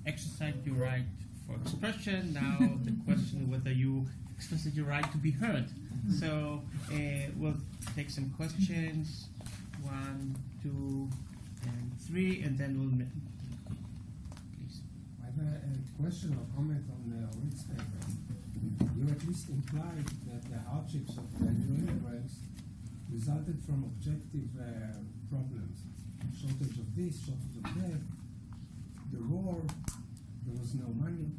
exercised your right for expression. Now the question whether you exercised your right to be heard. So we'll take some questions, 1, 2, and 3, and then we'll. Please. I have a question or comment on Rick's paper. You at least implied that the hardships of the new immigrants resulted from objective problems. Shortage of this, shortage of that. The war, there was no money.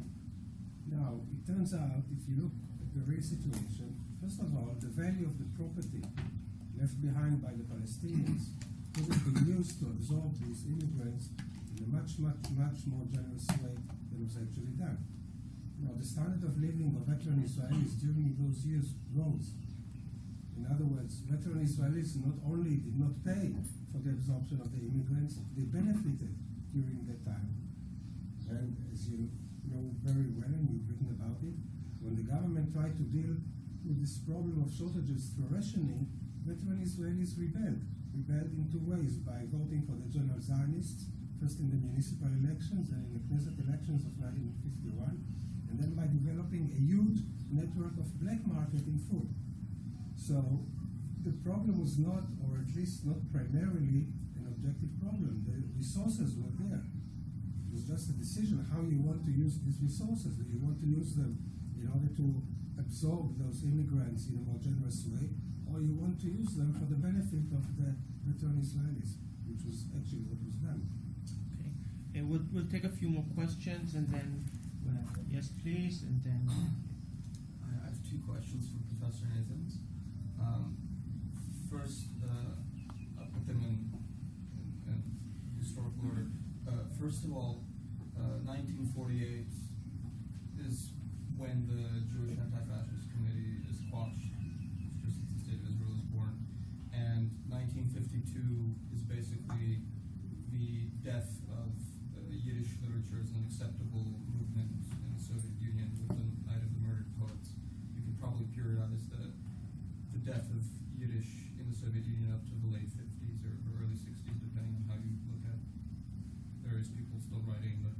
Now, it turns out, if you look at the real situation, first of all, the value of the property left behind by the Palestinians could have been used to absorb these immigrants in a much, much, much more generous way than was actually done. Now, the standard of living of veteran Israelis during those years rose. In other words, veteran Israelis not only did not pay for the absorption of the immigrants, they benefited during that time. And as you know very well, and you've written about it, when the government tried to deal with this problem of shortages through rationing, veteran Israelis rebelled in two ways: by voting for the General Zionists, first in the municipal elections and in the Knesset elections of 1951, and then by developing a huge network of black market in food. So the problem was not, or at least not primarily, an objective problem. The resources were there. It was just a decision how you want to use these resources. Do you want to use them in order to absorb those immigrants in a more generous way, or you want to use them for the benefit of the veteran Israelis, which was actually what was done. Okay. And we'll take a few more questions, and then we'll have, yes, please, and then. I have 2 questions for Professor Nathans. First, I'll put them in historical order. First of all, 1948 is when the Jewish Anti-Fascist Committee is quashed, just as the State of Israel is born. And 1952 is basically the death of Yiddish literature as an acceptable movement in the Soviet Union with the Night of the Murdered Poets. You could probably periodize the death of Yiddish in the Soviet Union up to the late 50s or early 60s, depending on how you look at various people still writing, but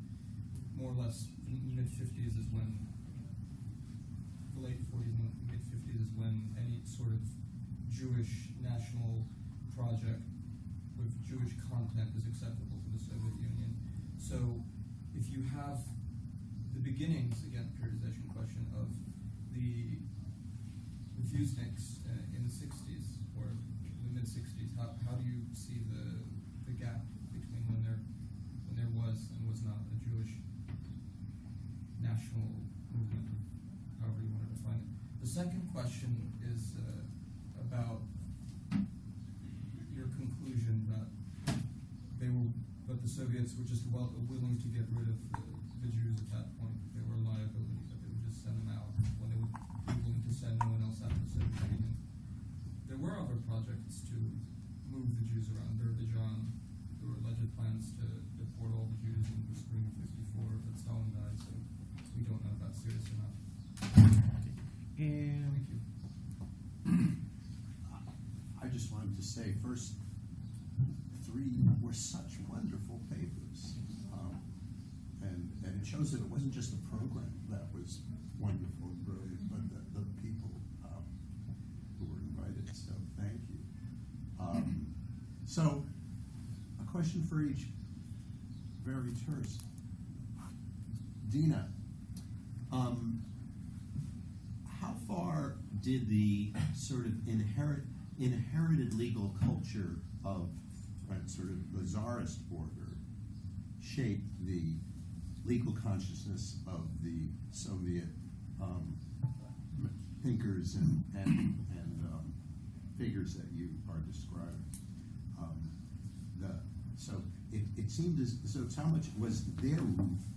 more or less the mid-50s is when, the late 40s and mid-50s is when any sort of Jewish national project with Jewish content is acceptable to the Soviet Union. So if you have the beginnings, again, periodization question, of the refuseniks in the 60s or the mid-60s, how do you see the gap between when there was and was not a Jewish national movement, however you want to define it? The second question is about your conclusion that the Soviets were just willing to get rid of the Jews at that point. They were a liability, that they would just send them out when they would be willing to send no one else out of the Soviet Union. There were other projects to move the Jews around Azerbaijan. There were alleged plans to deport all the Jews in the spring of '54, but Stalin died, so we don't know if that's serious or not. Thank you. I just wanted to say, first, 3 were such wonderful papers. And it shows that it wasn't just the program that was wonderful and brilliant, but the people who were invited. So thank you. So a question for each, very terse. Dina, how far did the sort of inherited legal culture of sort of the Tsarist order shape the legal consciousness of the Soviet thinkers and figures that you are describing? So it seemed so it's how much was their,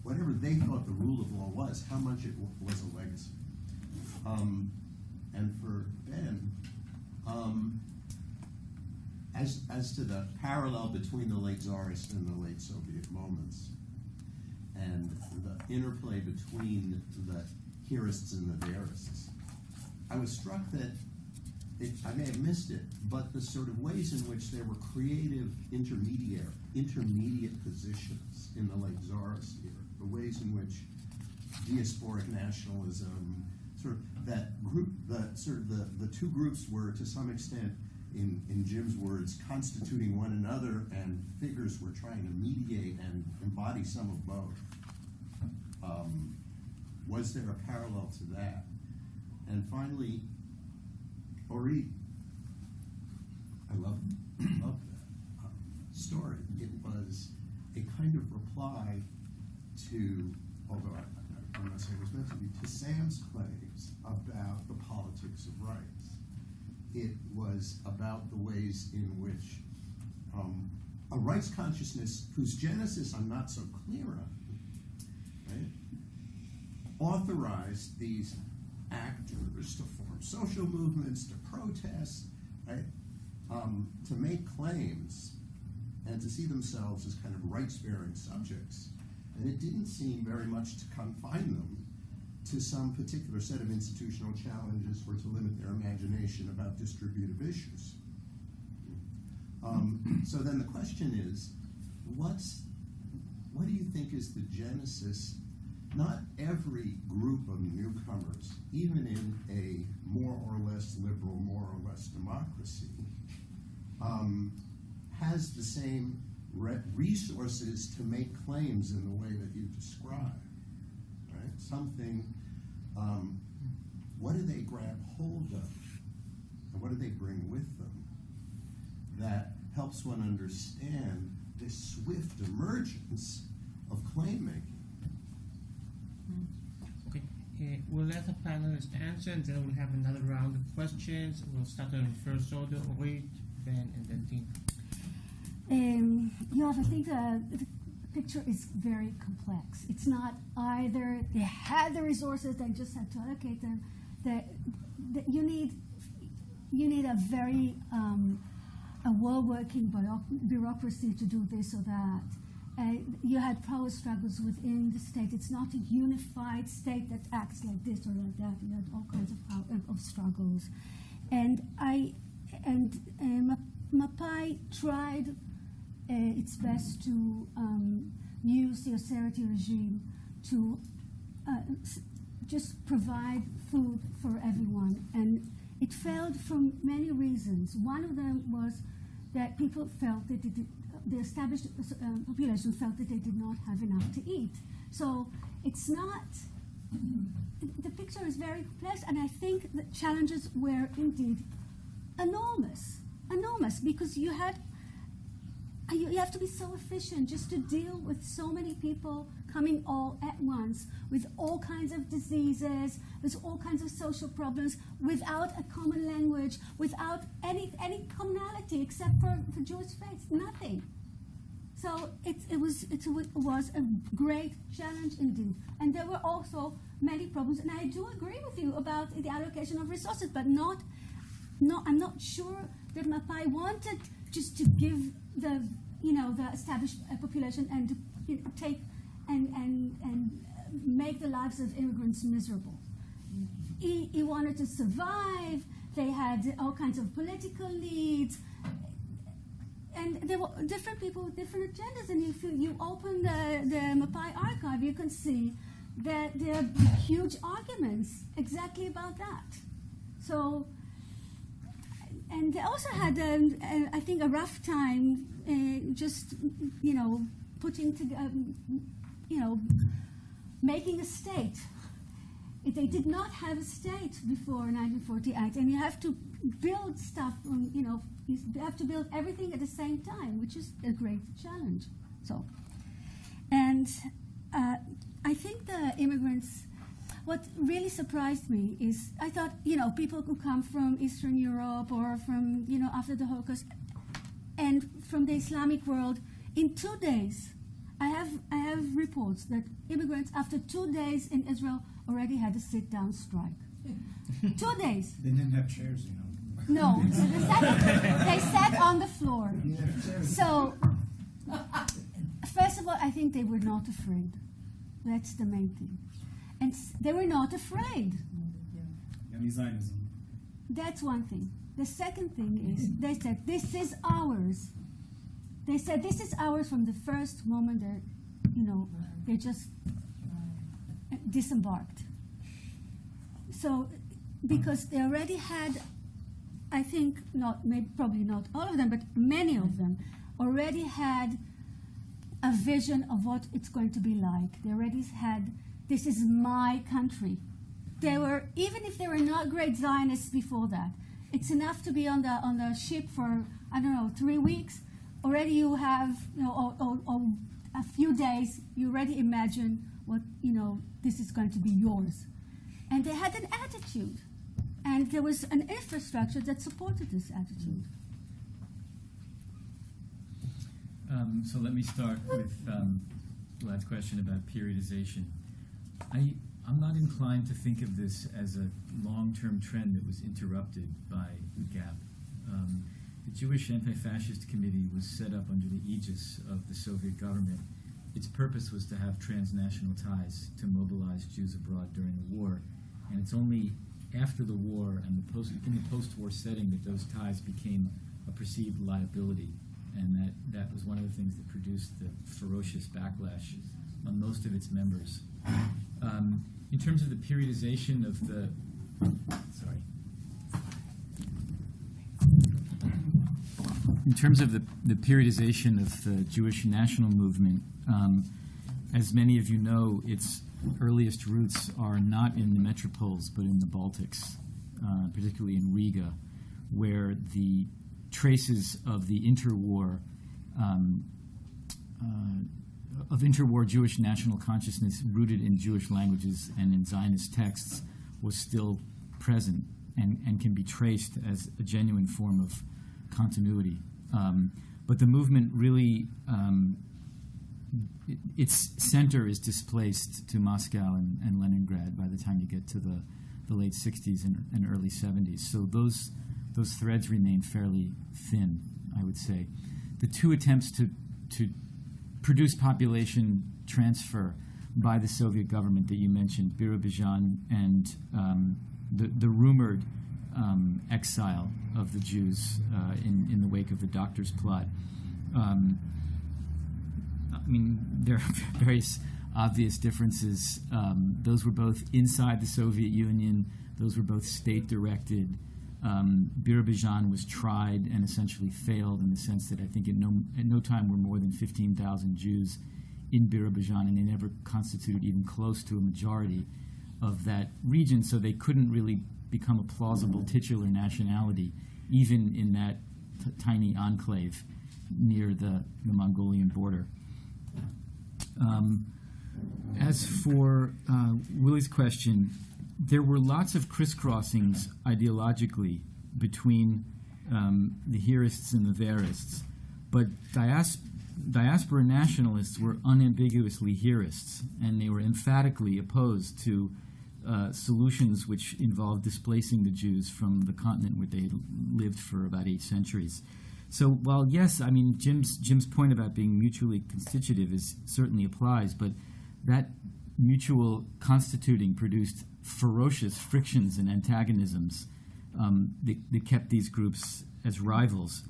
whatever they thought the rule of law was, how much it was a legacy. And for Ben, as to the parallel between the late Tsarist and the late Soviet moments, and the interplay between the hereists and the theists, I was struck that, I may have missed it, but the sort of ways in which there were creative intermediate positions in the late Tsarist era, the ways ways in which diasporic nationalism, sort of that group, the two groups were to some extent, in Jim's words, constituting one another, and figures were trying to mediate and embody some of both. Was there a parallel to that? And finally, Ori, I love that story. It was a kind of reply to, although I'm not saying it was meant to be, to Sam's claims about the politics of rights. It was about the ways in which a rights consciousness, whose genesis I'm not so clear on, right, authorized these actors to form social movements, to protest, right, to make claims, and to see themselves as kind of rights-bearing subjects. And it didn't seem very much to confine them to some particular set of institutional challenges or to limit their imagination about distributive issues. So then the question is, what do you think is the genesis? Not every group of newcomers, even in a more or less liberal, more or less democracy, has the same resources to make claims in the way that you describe. Right? Something, what do they grab hold of? And what do they bring with them that helps one understand this swift emergence of claim making? Okay, we'll let the panelists answer, and then we'll have another round of questions. We'll start in first order, Orit, Ben, and then Tina. Yoav, I think the picture is very complex. It's not either they had the resources, they just had to allocate them. You need a very a well-working bureaucracy to do this or that. You had power struggles within the state. It's not a unified state that acts like this or like that. You had all kinds of struggles, and Mapai tried its best to use the austerity regime to just provide food for everyone, and it failed for many reasons. One of them was that people felt that the established population felt that they did not have enough to eat. So it's not, the picture is very complex, and I think the challenges were indeed enormous, because you have to be so efficient just to deal with so many people coming all at once with all kinds of diseases, with all kinds of social problems, without a common language, without any commonality except for Jewish faith, nothing. So it was a great challenge indeed. And there were also many problems, and I do agree with you about the allocation of resources, but I'm not sure that Mapai wanted just to give the established population and to take and make the lives of immigrants miserable. He wanted to survive. They had all kinds of political needs, and there were different people with different agendas. And if you open the Mapai archive, you can see that there are huge arguments exactly about that. So. And they also had, I think, a rough time just, putting together, making a state. They did not have a state before 1948, and you have to build stuff, you have to build everything at the same time, which is a great challenge. So, and I think the immigrants. What really surprised me is I thought, people who come from Eastern Europe or from, after the Holocaust and from the Islamic world, in 2 days, I have reports that immigrants after 2 days in Israel already had a sit-down strike. 2 days. They didn't have chairs, No, so they sat on the floor. So, first of all, I think they were not afraid. That's the main thing. And they were not afraid. Zionism. That's one thing. The second thing is they said, this is ours. They said, this is ours from the first moment they just disembarked. So, because they already had, I think, probably not all of them, but many of them already had a vision of what it's going to be like. They already had, this is my country. They were, even if they were not great Zionists before that, it's enough to be on the ship for, 3 weeks. Already you have, or a few days, you already imagine what, this is going to be yours. And they had an attitude. And there was an infrastructure that supported this attitude. So let me start with Vlad's question about periodization. I'm not inclined to think of this as a long-term trend that was interrupted by the gap. The Jewish Anti-Fascist Committee was set up under the aegis of the Soviet government. Its purpose was to have transnational ties to mobilize Jews abroad during the war, and it's only after the war and in the post-war setting that those ties became a perceived liability, and that was one of the things that produced the ferocious backlash on most of its members. In terms of the periodization of the In terms of the periodization of the Jewish national movement, as many of you know, its earliest roots are not in the metropoles, but in the Baltics, particularly in Riga, where the traces of the interwar Jewish national consciousness rooted in Jewish languages and in Zionist texts was still present and can be traced as a genuine form of continuity. But the movement really, its center is displaced to Moscow and Leningrad by the time you get to the late 60s and early 70s. So those threads remain fairly thin, I would say. The two attempts to produce population transfer by the Soviet government that you mentioned, Birobidzhan, and the rumored exile of the Jews in the wake of the Doctor's Plot. There are various obvious differences. Those were both inside the Soviet Union. Those were both state-directed. Birobidzhan was tried and essentially failed in the sense that I think at no time were more than 15,000 Jews in Birobidzhan, and they never constituted even close to a majority of that region, so they couldn't really become a plausible titular nationality, even in that tiny enclave near the Mongolian border. As for Willie's question, there were lots of crisscrossings ideologically between the Heerists and the Verists, but diaspora nationalists were unambiguously Heerists, and they were emphatically opposed to solutions which involved displacing the Jews from the continent where they had lived for about 8 centuries. So while, yes, Jim's point about being mutually constitutive certainly applies, but that mutual constituting produced ferocious frictions and antagonisms that kept these groups as rivals.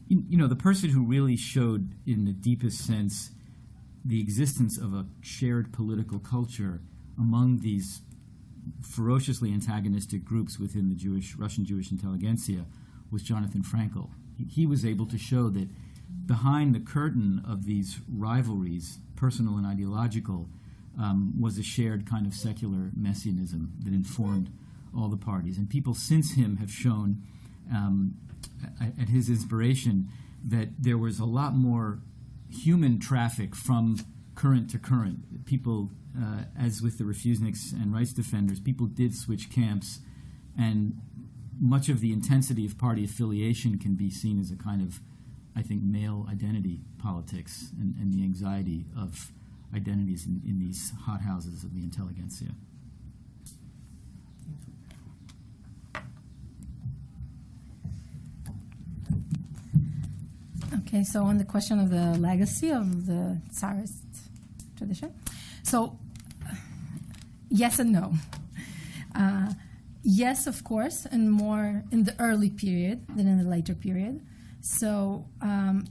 The person who really showed in the deepest sense the existence of a shared political culture among these ferociously antagonistic groups within the Russian Jewish intelligentsia was Jonathan Frankel. He was able to show that behind the curtain of these rivalries, personal and ideological, was a shared kind of secular messianism that informed all the parties. And people since him have shown, at his inspiration, that there was a lot more human traffic from current to current. People, as with the refuseniks and rights defenders, people did switch camps, and much of the intensity of party affiliation can be seen as a kind of, I think, male identity politics and the anxiety of identities in these hothouses of the intelligentsia. Okay, so on the question of the legacy of the Tsarist tradition, so yes and no. Yes, of course, and more in the early period than in the later period. So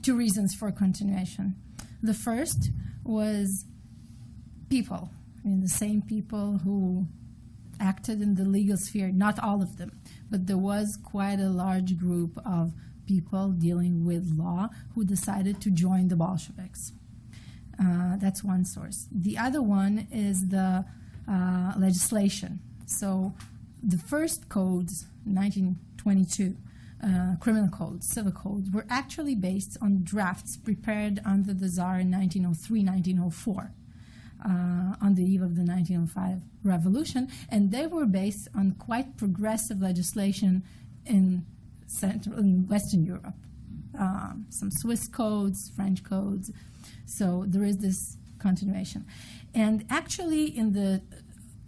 2 reasons for continuation. The first was people, I mean, the same people who acted in the legal sphere, not all of them, but there was quite a large group of people dealing with law who decided to join the Bolsheviks. That's one source. The other one is the legislation. So the first codes, 1922, criminal codes, civil codes, were actually based on drafts prepared under the Tsar in 1903, 1904, on the eve of the 1905 revolution, and they were based on quite progressive legislation in Western Europe. Some Swiss codes, French codes. So there is this continuation. And actually in the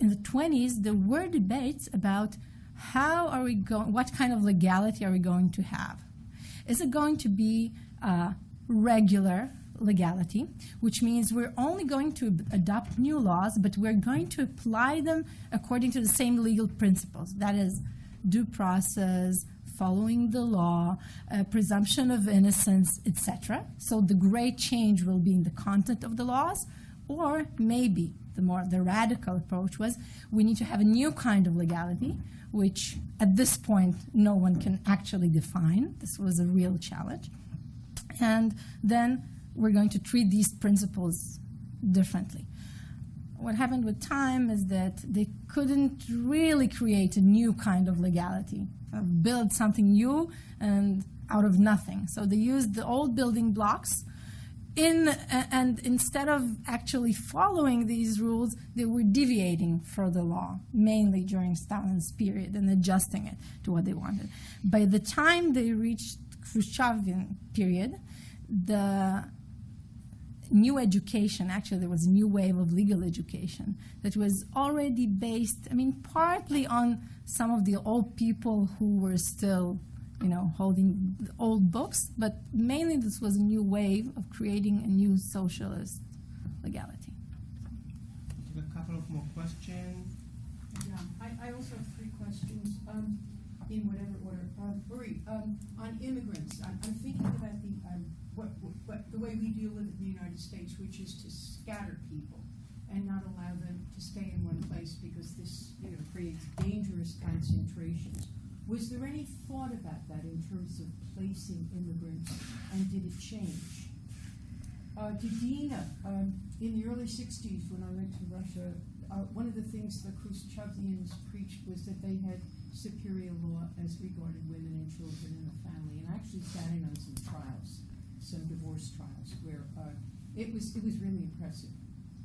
20s, there were debates about how are we going, what kind of legality are we going to have? Is it going to be regular legality, which means we're only going to adopt new laws, but we're going to apply them according to the same legal principles. That is, due process, following the law, presumption of innocence, etc. So the great change will be in the content of the laws, or maybe the radical approach was we need to have a new kind of legality, which at this point no one can actually define. This was a real challenge. And then we're going to treat these principles differently. What happened with time is that they couldn't really create a new kind of legality, build something new and out of nothing. So they used the old building blocks and instead of actually following these rules, they were deviating from the law, mainly during Stalin's period, and adjusting it to what they wanted. By the time they reached Khrushchevian period, the new education, actually there was a new wave of legal education that was already based, partly on some of the old people who were still, holding the old books, but mainly this was a new wave of creating a new socialist legality. A couple of more questions. Yeah, I also have three questions in whatever order. Uri, on immigrants, I'm thinking about the way we deal with it in the United States, which is to scatter people and not allow them to stay in one place because this creates dangerous concentrations. Was there any thought about that in terms of placing immigrants, and did it change? To Dina, in the early 60s when I went to Russia, one of the things the Khrushchevians preached was that they had superior law as regarded women and children in the family, and I actually sat in on some trials, some divorce trials, where it was really impressive.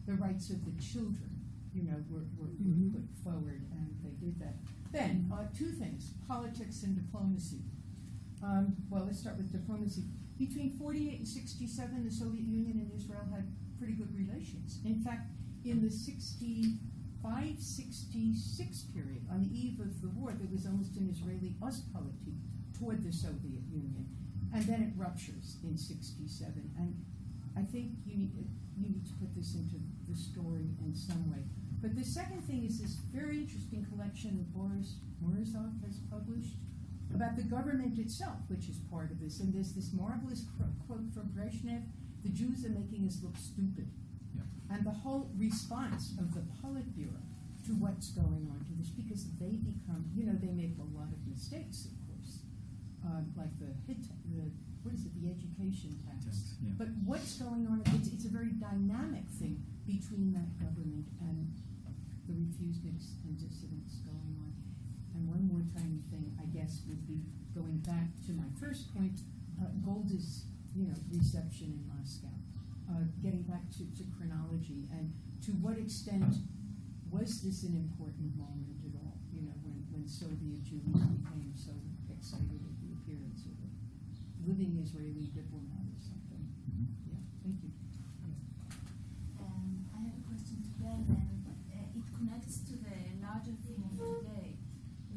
The rights of the children, were put forward, and they did that. Then, two things, politics and diplomacy. Well, let's start with diplomacy. Between 48 and 67, the Soviet Union and Israel had pretty good relations. In fact, in the 65-66 period, on the eve of the war, there was almost an Israeli Ostpolitik toward the Soviet Union. And then it ruptures in 67. And I think you need to put this into the story in some way. But the second thing is this very interesting collection that Boris Morozov has published about the government itself, which is part of this. And there's this marvelous quote from Brezhnev, "The Jews are making us look stupid." Yeah. And the whole response of the Politburo to what's going on to this, because they become, they make a lot of mistakes, of course, like the education tax. Yeah. But what's going on, it's a very dynamic thing between that government and the refuseniks and dissidents going on. And one more tiny thing, I guess, would be going back to my first point, Golda's, reception in Moscow. Getting back to chronology, and to what extent was this an important moment at all, when Soviet Jews became so excited at the appearance of a living Israeli diplomat or something. Mm-hmm. Yeah, thank you. I have a question to Ben, and it connects to the larger theme of today,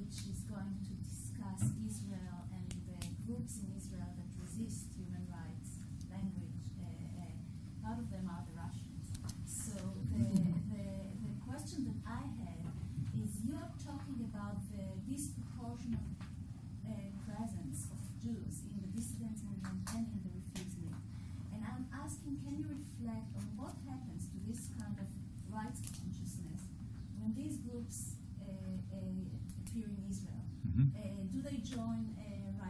which is going to discuss Israel and the groups in Israel that resist human rights, language. Part of them are the Russians. So the question that I had is, you're talking about the disproportionate presence of Jews in the dissidents and in the refugees. And I'm asking, can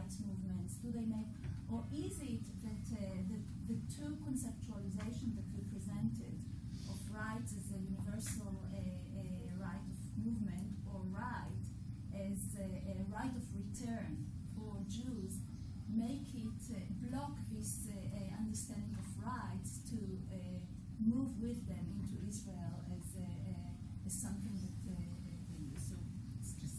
rights movements? Do they make, or is it that the two conceptualizations that we presented of rights as a universal right of movement, or right as a right of return for Jews, make it block this understanding of rights to move with them into Israel as something that they use? So it's just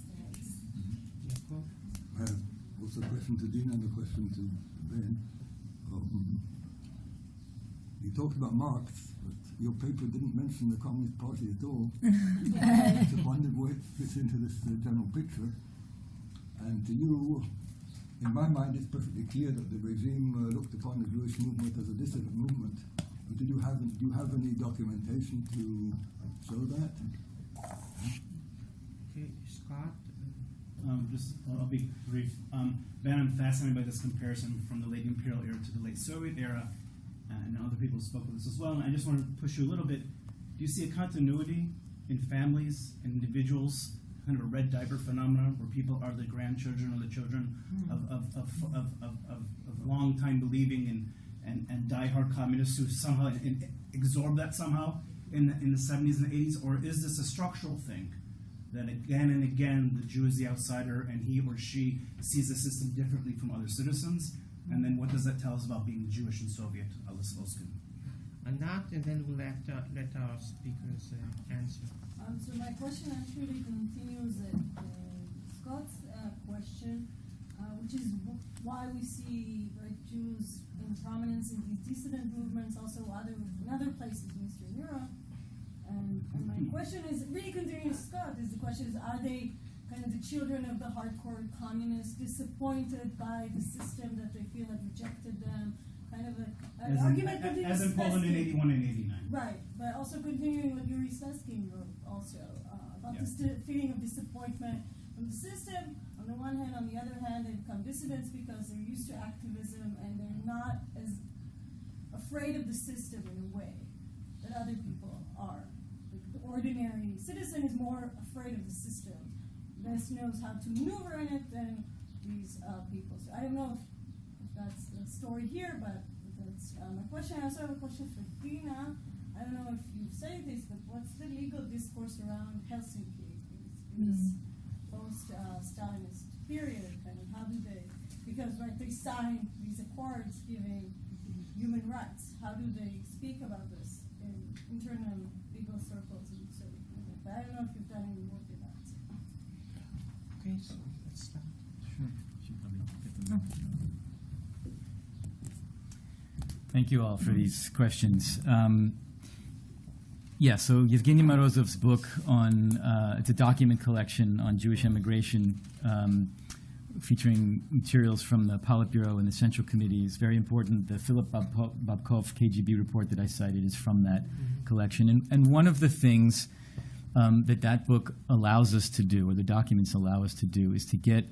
I have also a question to Dina and a question to Ben. You talked about Marx, but your paper didn't mention the Communist Party at all. I just wondered where it fits into this general picture. And to you, in my mind, it's perfectly clear that the regime looked upon the Jewish movement as a dissident movement. But do you have any documentation to show that? Okay, Scott. I'll be brief. Ben, I'm fascinated by this comparison from the late imperial era to the late Soviet era, and other people spoke of this as well. And I just want to push you a little bit. Do you see a continuity in families and individuals, kind of a red diaper phenomenon, where people are the grandchildren or the children of long time believing and diehard communists who somehow absorb that somehow in the 70s and 80s, or is this a structural thing? That again and again the Jew is the outsider and he or she sees the system differently from other citizens, and then what does that tell us about being Jewish and Soviet? Anat, and then we'll let our speakers answer. So my question actually continues Scott's question, which is why we see Jews in prominence in these dissident movements, also in other places in Eastern Europe. And my question is, really continuing Scott, the question is, are they kind of the children of the hardcore communists, disappointed by the system that they feel had rejected them? Kind of an argument continues. As in Poland in 81 and 89. Right, but also continuing what Yuri Sleskin wrote also, about this feeling of disappointment from the system. On the one hand, on the other hand, they become dissidents because they're used to activism and they're not as afraid of the system in a way that other people are. The ordinary citizen is more afraid of the system, less knows how to maneuver in it than these people. So I don't know if that's the story here, but that's my question. I also have a question for Dina. I don't know if you say this, but what's the legal discourse around Helsinki in this post-Stalinist period? Kind of how do they? Because they signed these accords giving human rights. How do they speak about this in internal legal circles? But I don't know if you've done any work in that. Okay, so let's start. Sure. Thank you all for these questions. So Yevgeny Morozov's book on it's a document collection on Jewish immigration, featuring materials from the Politburo and the Central Committee is very important. The Philip Babkov KGB report that I cited is from that collection. And one of the things that book allows us to do, or the documents allow us to do, is to get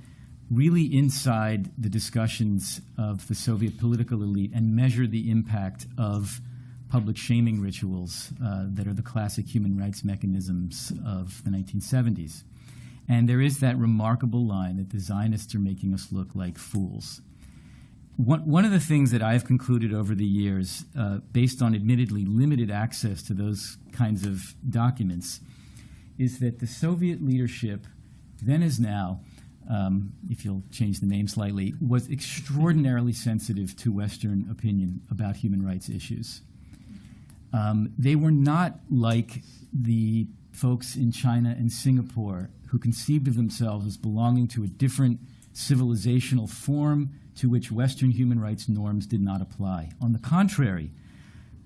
really inside the discussions of the Soviet political elite and measure the impact of public shaming rituals that are the classic human rights mechanisms of the 1970s. And there is that remarkable line that the Zionists are making us look like fools. One of the things that I've concluded over the years, based on admittedly limited access to those kinds of documents, is that the Soviet leadership, then as now, if you'll change the name slightly, was extraordinarily sensitive to Western opinion about human rights issues. They were not like the folks in China and Singapore who conceived of themselves as belonging to a different civilizational form to which Western human rights norms did not apply. On the contrary,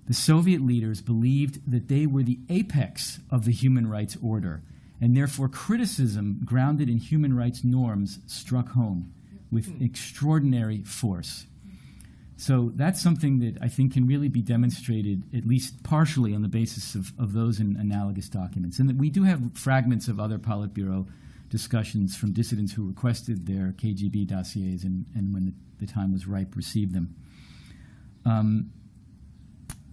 the Soviet leaders believed that they were the apex of the human rights order, and therefore criticism grounded in human rights norms struck home with extraordinary force. So that's something that I think can really be demonstrated, at least partially, on the basis of those in analogous documents. And that we do have fragments of other Politburo discussions from dissidents who requested their KGB dossiers and when the time was ripe, received them.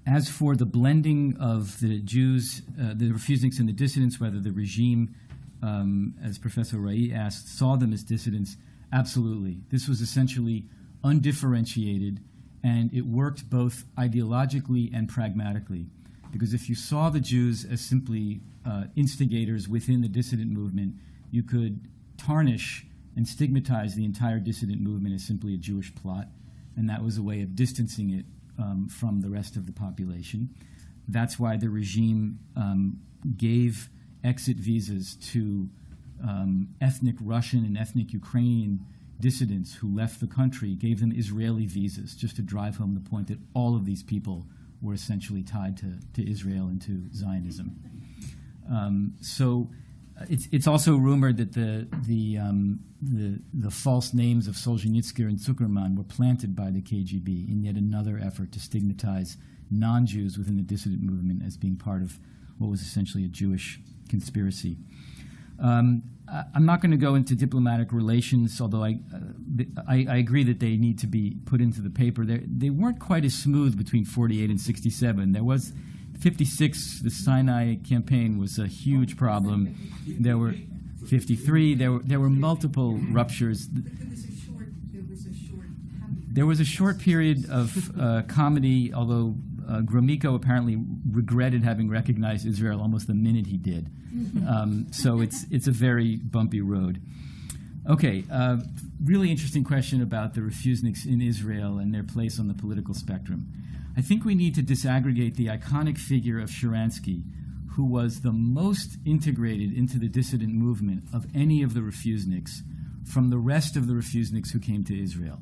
As for the blending of the Jews, the refuseniks and the dissidents, whether the regime, as Professor Rai asked, saw them as dissidents, Absolutely. This was essentially undifferentiated, and it worked both ideologically and pragmatically. Because if you saw the Jews as simply instigators within the dissident movement, you could tarnish and stigmatize the entire dissident movement as simply a Jewish plot, and that was a way of distancing it from the rest of the population. That's why the regime gave exit visas to ethnic Russian and ethnic Ukrainian dissidents who left the country, gave them Israeli visas just to drive home the point that all of these people were essentially tied to Israel and to Zionism. So it's also rumored that the false names of Solzhenitsyn and Zuckerman were planted by the KGB in yet another effort to stigmatize non-Jews within the dissident movement as being part of what was essentially a Jewish conspiracy. I'm not going to go into diplomatic relations, although I agree that they need to be put into the paper. They weren't quite as smooth between 48 and 67. There was 56, the Sinai Campaign was a huge problem. There were 53, there were multiple ruptures. There was a short period of comedy, although Gromyko apparently regretted having recognized Israel almost the minute he did. So it's a very bumpy road. Okay, really interesting question about the refuseniks in Israel and their place on the political spectrum. I think we need to disaggregate the iconic figure of Sharansky, who was the most integrated into the dissident movement of any of the refuseniks, from the rest of the refuseniks who came to Israel.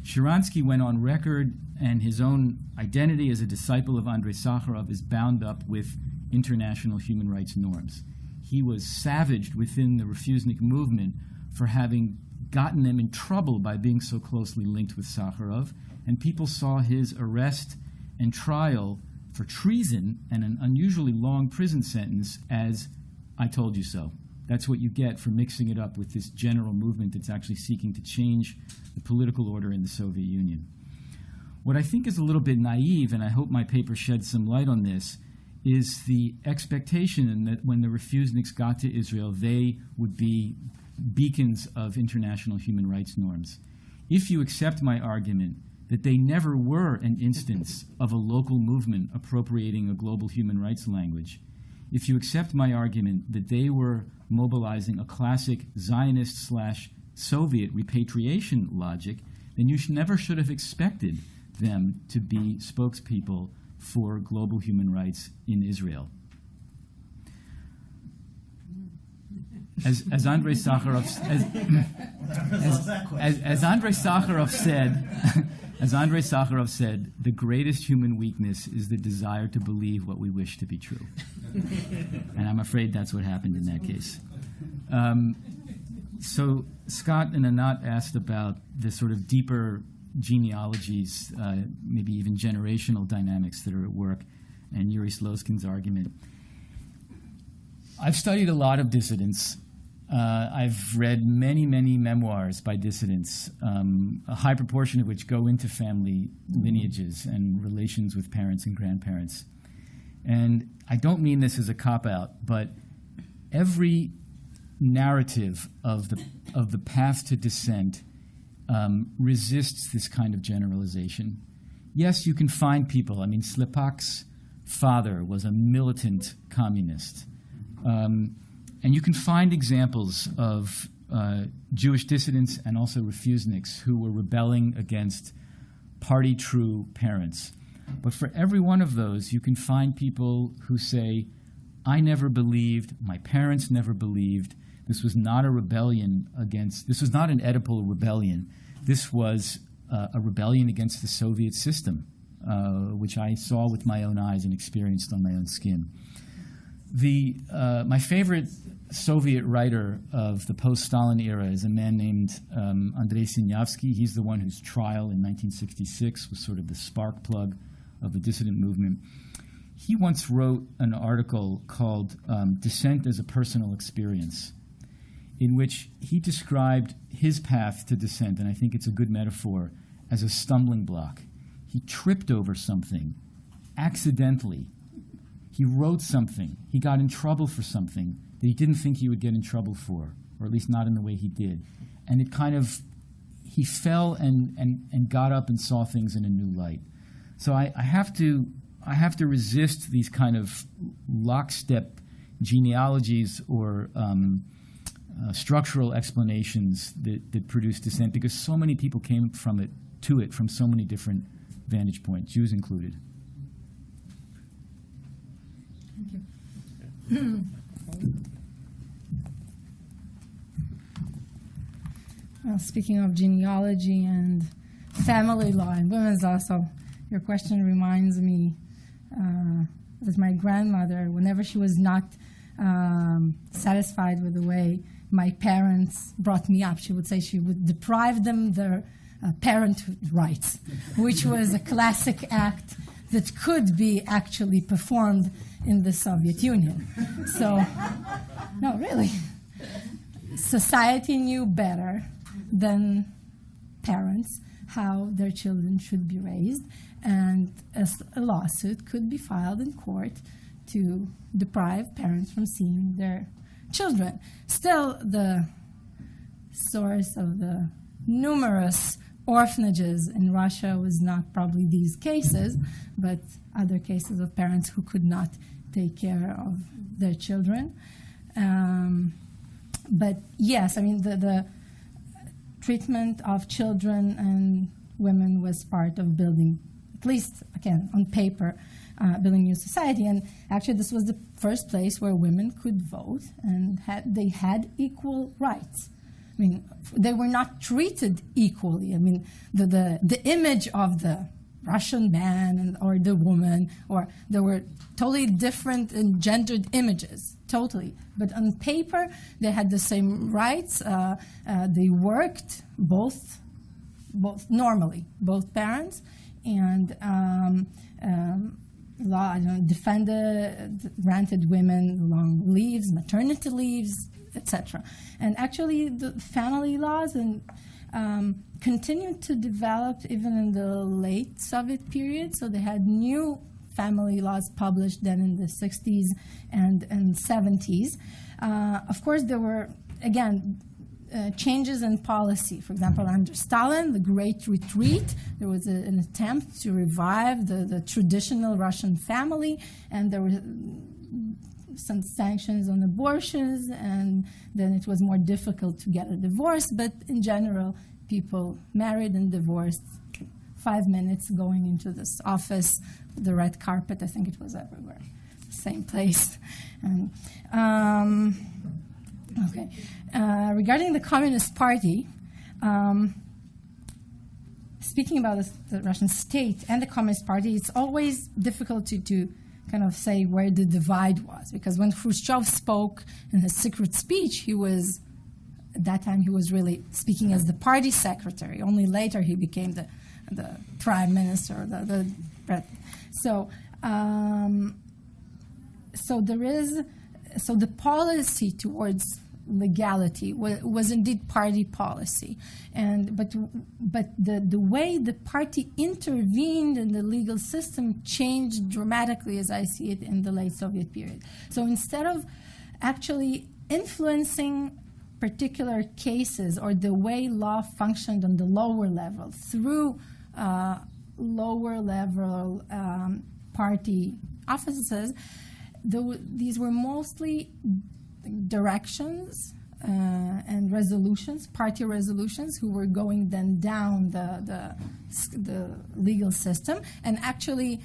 Sharansky went on record, and his own identity as a disciple of Andrei Sakharov is bound up with international human rights norms. He was savaged within the refusenik movement for having gotten them in trouble by being so closely linked with Sakharov, and people saw his arrest and trial for treason and an unusually long prison sentence as "I told you so." That's what you get for mixing it up with this general movement that's actually seeking to change the political order in the Soviet Union. What I think is a little bit naive, and I hope my paper sheds some light on this, is the expectation that when the refuseniks got to Israel, they would be beacons of international human rights norms. If you accept my argument that they never were an instance of a local movement appropriating a global human rights language, if you accept my argument that they were mobilizing a classic Zionist/Soviet repatriation logic, then you never should have expected them to be spokespeople for global human rights in Israel. As Andrei Sakharov said, the greatest human weakness is the desire to believe what we wish to be true. And I'm afraid that's what happened in that case. So Scott and Anat asked about the sort of deeper genealogies, maybe even generational dynamics that are at work, and Yuri Sloskin's argument. I've studied a lot of dissidents. I've read many, many memoirs by dissidents, a high proportion of which go into family lineages and relations with parents and grandparents. And I don't mean this as a cop-out, but every narrative of the path to dissent resists this kind of generalization. Yes, you can find people. I mean, Slepak's father was a militant communist. And you can find examples of Jewish dissidents and also refuseniks who were rebelling against party-true parents. But for every one of those, you can find people who say, I never believed, my parents never believed, this was not a rebellion against, this was not an Oedipal rebellion, this was a rebellion against the Soviet system, which I saw with my own eyes and experienced on my own skin. My favorite Soviet writer of the post-Stalin era is a man named Andrei Sinofsky. He's the one whose trial in 1966 was sort of the spark plug of the dissident movement. He once wrote an article called Dissent as a Personal Experience, in which he described his path to dissent, and I think it's a good metaphor, as a stumbling block. He tripped over something accidentally. He wrote something. He got in trouble for something that he didn't think he would get in trouble for, or at least not in the way he did. And it kind of he fell and got up and saw things in a new light. So I have to resist these kind of lockstep genealogies or structural explanations that produce dissent, because so many people came from it to it from so many different vantage points, Jews included. Thank you. Well, speaking of genealogy and family law and women's law, so your question reminds me that my grandmother, whenever she was not satisfied with the way my parents brought me up, she would say she would deprive them their parenthood rights, which was a classic act that could be actually performed in the Soviet Union. So, no, really. Society knew better than parents how their children should be raised, and a lawsuit could be filed in court to deprive parents from seeing their children. Still, the source of the numerous orphanages in Russia was not probably these cases, but other cases of parents who could not take care of their children. But yes, I mean, the treatment of children and women was part of building, at least, again, on paper, building a new society. And actually, this was the first place where women could vote, and they had equal rights. I mean, they were not treated equally. I mean, the image of the Russian man or the woman, or there were totally different and gendered images, totally. But on paper, they had the same rights. They worked both normally, both parents, and law defended, granted women long leaves, maternity leaves, etc. And actually, the family laws and continued to develop even in the late Soviet period. So they had new family laws published then in the 60s and 70s. Of course, there were, again, changes in policy. For example, under Stalin, the Great Retreat, there was an attempt to revive the traditional Russian family, and there were some sanctions on abortions, and then it was more difficult to get a divorce. But in general, people married and divorced 5 minutes going into this office, the red carpet, I think it was everywhere, same place. And, okay. Regarding the Communist Party, speaking about the Russian state and the Communist Party, it's always difficult to kind of say where the divide was, because when Khrushchev spoke in his secret speech, at that time he was really speaking as the party secretary. Only later he became the prime minister. So the policy towards legality was indeed party policy, but the way the party intervened in the legal system changed dramatically, as I see it, in the late Soviet period. So instead of actually influencing particular cases or the way law functioned on the lower level through lower level party offices, these were mostly directions and resolutions, party resolutions, who were going then down the legal system and actually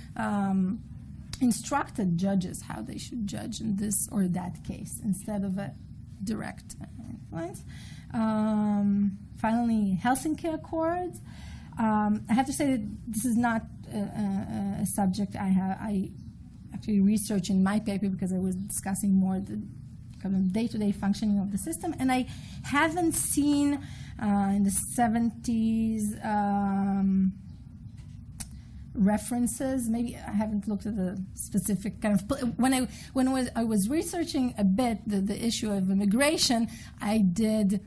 instructed judges how they should judge in this or that case instead of a direct influence. Finally, Helsinki Accords. I have to say that this is not a subject I actually researched in my paper, because I was discussing more the kind of day-to-day functioning of the system, and I haven't seen in the 70s references. Maybe I haven't looked at the specific kind of when I was researching a bit the issue of immigration, I did,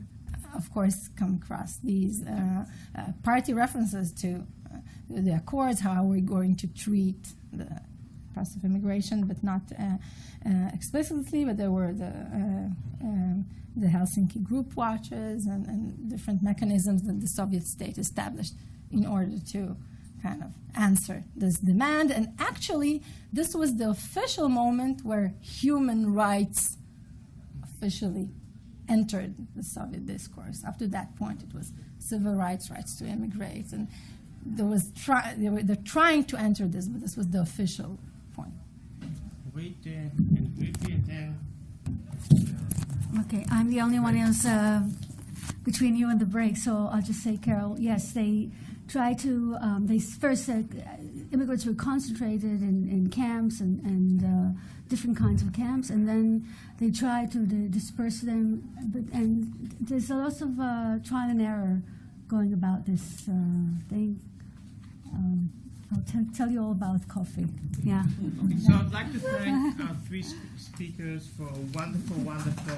of course, come across these party references to the Accords, how we're going to treat the process of immigration, but not explicitly. But there were the Helsinki group watches and different mechanisms that the Soviet state established in order to kind of answer this demand. And actually, this was the official moment where human rights officially entered the Soviet discourse. Up to that point, it was civil rights, rights to immigrate, and they're trying to enter this, but this was the official point. Wait there, and wait there. Okay, I'm the only one else between you and the break, so I'll just say, Carol, yes, they try to, immigrants were concentrated in camps and different kinds of camps, and then they try to disperse them, and there's a lot of trial and error going about this thing. I'll tell you all about coffee. Yeah. Okay, so I'd like to thank our three speakers for a wonderful, wonderful